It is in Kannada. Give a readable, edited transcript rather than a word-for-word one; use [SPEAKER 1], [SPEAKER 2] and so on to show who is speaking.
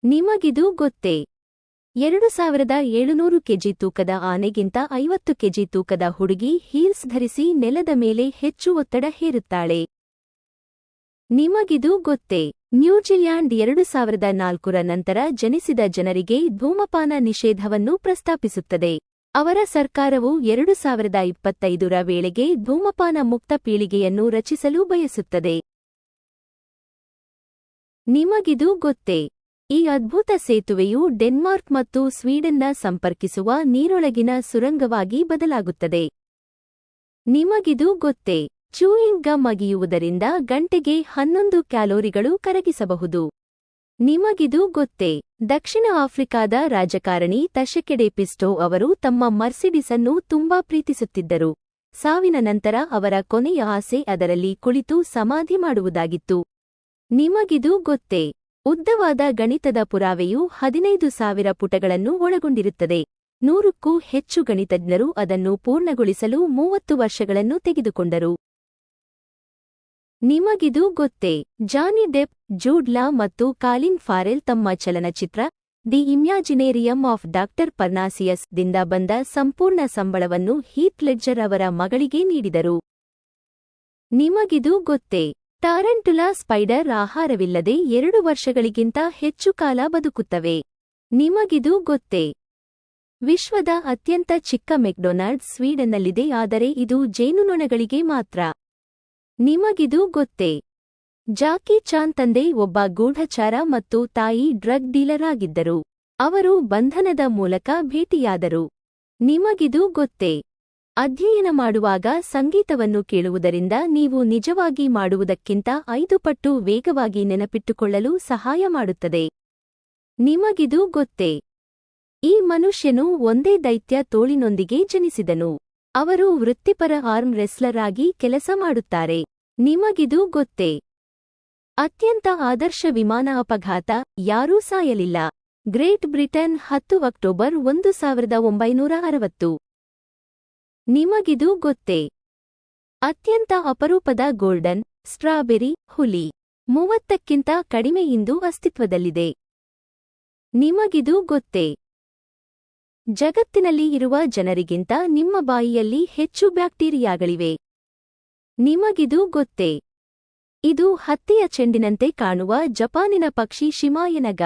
[SPEAKER 1] ನಿಮಗಿದು ಗೊತ್ತೇ? 2700 ಕೆಜಿ ತೂಕದ ಆನೆಗಿಂತ 50 ಕೆಜಿ ತೂಕದ ಹುಡುಗಿ ಹೀಲ್ಸ್ ಧರಿಸಿ ನೆಲದ ಮೇಲೆ ಹೆಚ್ಚು ಒತ್ತಡ ಹೇರುತ್ತಾಳೆ. ನಿಮಗಿದು ಗೊತ್ತೇ? ನ್ಯೂಜಿಲ್ಯಾಂಡ್ 2004ರ ನಂತರ ಜನಿಸಿದ ಜನರಿಗೆ ಧೂಮಪಾನ ನಿಷೇಧವನ್ನು ಪ್ರಸ್ತಾಪಿಸುತ್ತದೆ. ಅವರ ಸರ್ಕಾರವು 2025ರ ವೇಳೆಗೆ ಧೂಮಪಾನ ಮುಕ್ತ ಪೀಳಿಗೆಯನ್ನು ರಚಿಸಲು ಬಯಸುತ್ತದೆ. ನಿಮಗಿದು ಗೊತ್ತೇ? ಈ ಅದ್ಭುತ ಸೇತುವೆಯು ಡೆನ್ಮಾರ್ಕ್ ಮತ್ತು ಸ್ವೀಡನ್ನ ಸಂಪರ್ಕಿಸುವ ನೀರೊಳಗಿನ ಸುರಂಗವಾಗಿ ಬದಲಾಗುತ್ತದೆ. ನಿಮಗಿದು ಗೊತ್ತೇ? ಚೂಯಿಂಗ್ ಗಮ್ ಅಗಿಯುವುದರಿಂದ ಗಂಟೆಗೆ 11 ಕ್ಯಾಲೋರಿಗಳು ಕರಗಿಸಬಹುದು. ನಿಮಗಿದು ಗೊತ್ತೇ? ದಕ್ಷಿಣ ಆಫ್ರಿಕಾದ ರಾಜಕಾರಣಿ ತಶೆಕೆಡೆ ಪಿಸ್ಟೋ ಅವರು ತಮ್ಮ ಮರ್ಸಿಡಿಸ್ ಅನ್ನು ತುಂಬಾ ಪ್ರೀತಿಸುತ್ತಿದ್ದರು. ಸಾವಿನ ನಂತರ ಅವರ ಕೊನೆಯ ಆಸೆ ಅದರಲ್ಲಿ ಕುಳಿತು ಸಮಾಧಿ ಮಾಡುವುದಾಗಿತ್ತು. ನಿಮಗಿದು ಗೊತ್ತೇ? ಉದ್ದವಾದ ಗಣಿತದ ಪುರಾವೆಯು 15,000 ಪುಟಗಳನ್ನು ಒಳಗೊಂಡಿರುತ್ತದೆ. 100ಕ್ಕೂ ಹೆಚ್ಚು ಗಣಿತಜ್ಞರು ಅದನ್ನು ಪೂರ್ಣಗೊಳಿಸಲು 30 ವರ್ಷಗಳನ್ನು ತೆಗೆದುಕೊಂಡರು. ನಿಮಗಿದು ಗೊತ್ತೇ? ಜಾನಿ ಡೆಪ್, ಜೂಡ್ ಲಾ ಮತ್ತು ಕಾಲಿನ್ ಫಾರೆಲ್ ತಮ್ಮ ಚಲನಚಿತ್ರ ದಿ ಇಮ್ಯಾಜಿನೇರಿಯಂ ಆಫ್ ಡಾಕ್ಟರ್ ಪರ್ನಾಸಿಯಸ್ ದಿಂದ ಬಂದ ಸಂಪೂರ್ಣ ಸಂಬಳವನ್ನು ಹೀತ್ ಲೆಡ್ಜರ್ ಅವರ ಮಗಳಿಗೆ ನೀಡಿದರು. ನಿಮಗಿದು ಗೊತ್ತೇ? ಟಾರಂಟುಲಾ ಸ್ಪೈಡರ್ ಆಹಾರವಿಲ್ಲದೆ 2 ವರ್ಷಗಳಿಗಿಂತ ಹೆಚ್ಚು ಕಾಲ ಬದುಕುತ್ತವೆ. ನಿಮಗಿದು ಗೊತ್ತೇ? ವಿಶ್ವದ ಅತ್ಯಂತ ಚಿಕ್ಕ ಮೆಕ್ಡೊನಾಲ್ಡ್ಸ್ ಸ್ವೀಡನ್ನಲ್ಲಿದೆ, ಆದರೆ ಇದು ಜೇನುನೊಣಗಳಿಗೆ ಮಾತ್ರ. ನಿಮಗಿದು ಗೊತ್ತೇ? ಜಾಕಿ ಚಾನ್ ತಂದೆ ಒಬ್ಬ ಗೂಢಚಾರ ಮತ್ತು ತಾಯಿ ಡ್ರಗ್ ಡೀಲರ್ ಆಗಿದ್ದರು. ಅವರು ಬಂಧನದ ಮೂಲಕ ಭೇಟಿಯಾದರು. ನಿಮಗಿದು ಗೊತ್ತೇ? ಅಧ್ಯಯನ ಮಾಡುವಾಗ ಸಂಗೀತವನ್ನು ಕೇಳುವುದರಿಂದ ನೀವು ನಿಜವಾಗಿ ಮಾಡುವುದಕ್ಕಿಂತ 5 ಪಟ್ಟು ವೇಗವಾಗಿ ನೆನಪಿಟ್ಟುಕೊಳ್ಳಲು ಸಹಾಯ ಮಾಡುತ್ತದೆ. ನಿಮಗಿದು ಗೊತ್ತೇ? ಈ ಮನುಷ್ಯನು ಒಂದೇ ದೈತ್ಯ ತೋಳಿನೊಂದಿಗೆ ಜನಿಸಿದನು. ಅವರು ವೃತ್ತಿಪರ ಆರ್ಮ್ ರೆಸ್ಲರ್ ಆಗಿ ಕೆಲಸ ಮಾಡುತ್ತಾರೆ. ನಿಮಗಿದು ಗೊತ್ತೇ? ಅತ್ಯಂತ ಆದರ್ಶ ವಿಮಾನ ಅಪಘಾತ, ಯಾರೂ ಸಾಯಲಿಲ್ಲ. Great Britain 10 October 1960. ನಿಮಗಿದು ಗೊತ್ತೇ? ಅತ್ಯಂತ ಅಪರೂಪದ ಗೋಲ್ಡನ್ ಸ್ಟ್ರಾಬೆರಿ ಹುಲಿ 30ಕ್ಕಿಂತ ಕಡಿಮೆ ಇಂದು ಅಸ್ತಿತ್ವದಲ್ಲಿದೆ. ನಿಮಗಿದು ಗೊತ್ತೇ? ಜಗತ್ತಿನಲ್ಲಿ ಇರುವ ಜನರಿಗಿಂತ ನಿಮ್ಮ ಬಾಯಿಯಲ್ಲಿ ಹೆಚ್ಚು ಬ್ಯಾಕ್ಟೀರಿಯಾಗಳಿವೆ. ನಿಮಗಿದು ಗೊತ್ತೇ? ಇದು ಹತ್ತಿಯ ಚೆಂಡಿನಂತೆ ಕಾಣುವ ಜಪಾನಿನ ಪಕ್ಷಿ ಶಿಮಾಯನಗ.